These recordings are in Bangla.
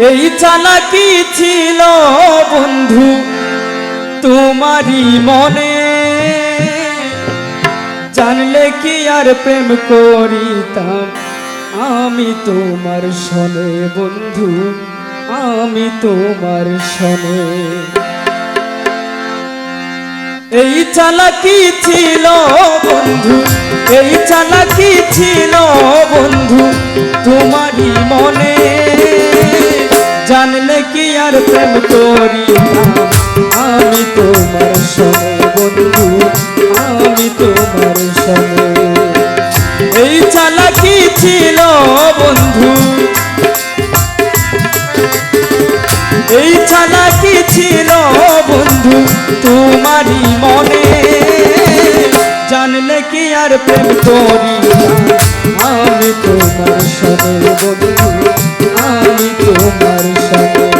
এই চালাকি ছিল বন্ধু তোমারই মনে, জানলে কি আর প্রেম করিতাম আমি তোমার সনে বন্ধু, আমি তোমার সনে। এই চালাকি ছিল বন্ধু, এই চালাকি ছিল বন্ধু তোমারই মনে, জানলে কি আর প্রেম করিতাম আমি তোমার সনে বন্ধু, আমি তোমার সনে। এই চালাকি ছিল বন্ধু, এই চালাকি ছিল বন্ধু তোমারই মনে, জানলে কি আর প্রেম করিতাম আমি তোমার সনে বন্ধু, আমি তোমার সনে।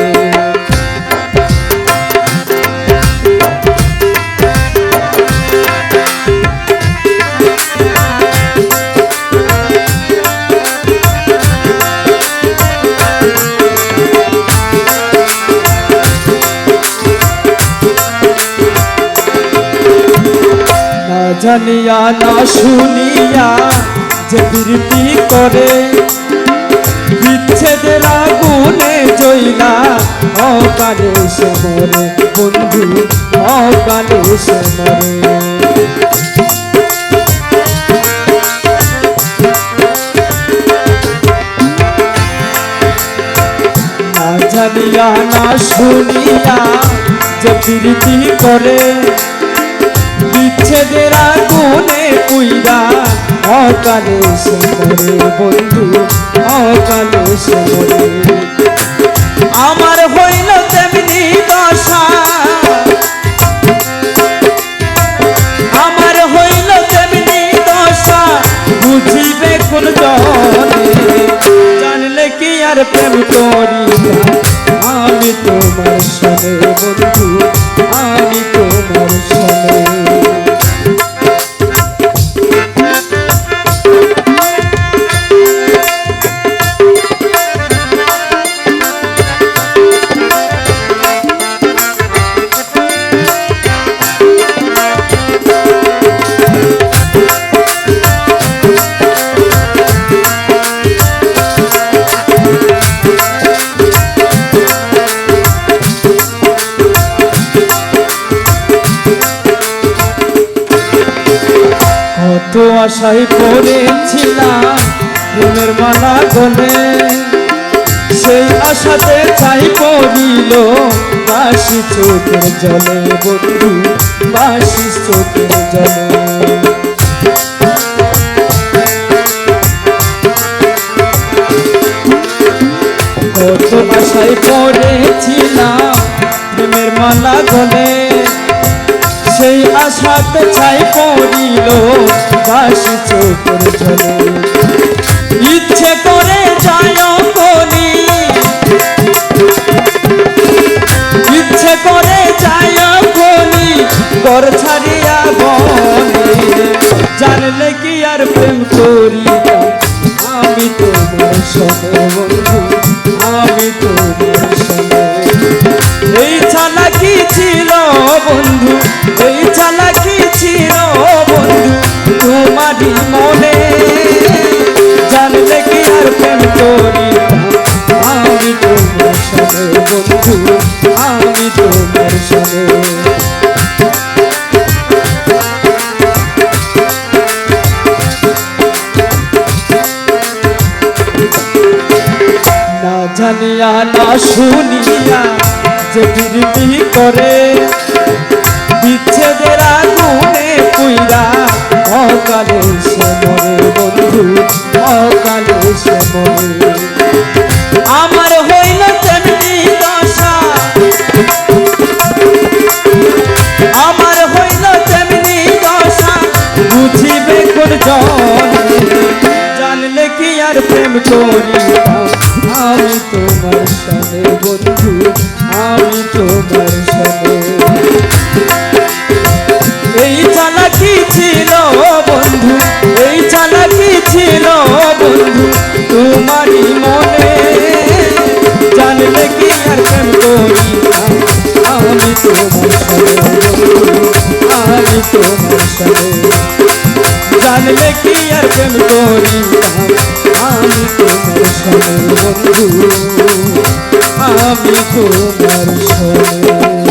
জানিয়া না শুনিয়া যে প্রীতি করে, বিচ্ছেদের আগুনে জ্বলা অকালে সে মরে বন্ধু, অকালে সে মরে। না জানিয়া না শুনিয়া যে প্রীতি করে, বিচ্ছেদের আগুনে পুইরা অকালে সে মরে বন্ধু, অকালে সে মরে। আমার হইল তেমনি দশা, আমার হইল তেমনি দশা বুঝিবে কোন জনে, জানলে কি আর প্রেম করিতাম আমি তোমার সনে বন্ধু, আমি তোমার সনে। কত আশায় পড়েছিলাম প্রেমের মালা গলে, সেই আশাতে ছাই পড়িল বাসি চোখের জলে বন্ধু, বাসি চোখের জলে। কত আশায় পড়েছিলাম প্রেমের মালা গলে, সেই আশাতে ছাই পড়িল বাসি চোখের জলে। ইচ্ছে করে যায় কলি, ইচ্ছে করে যায় কলি ঘর ছাড়িয়া বনে, জানলে কি আর প্রেম করিতাম আমি তোমার সনে বন্ধু, আমি তোমার সনে। এই চালাকি ছিল বন্ধু, এই চালাকি ছিল বন্ধু তোমারই মনে, জানলে কি আর প্রেম করিতাম আমি তোমার সনে বন্ধু, আমি তোমার সনে। না জানিয়া না শুনিয়া যে প্রীতি করে, বিচ্ছেদের আগুনে পুইরা অকালে সে মরে বন্ধু, অকালে সে মরে। আমার হইল তেমনি দশা, আমার হইল তেমনি দশা বুঝিবে কোন জনে, জানলে কি আর প্রেম করিতাম আমি তোমার সনে বন্ধু, আমি তোমার সনে। এই চালাকি ছিল বন্ধু, এই চালাকি ছিল বন্ধু তোমারই মনে, জানলে আমি তোমার সাথে বন্ধু আমি তোমার সাথে জানলে কি আর প্রেম করিতাম আমি তোমার সাথে বন্ধু আমি তোমার সাথে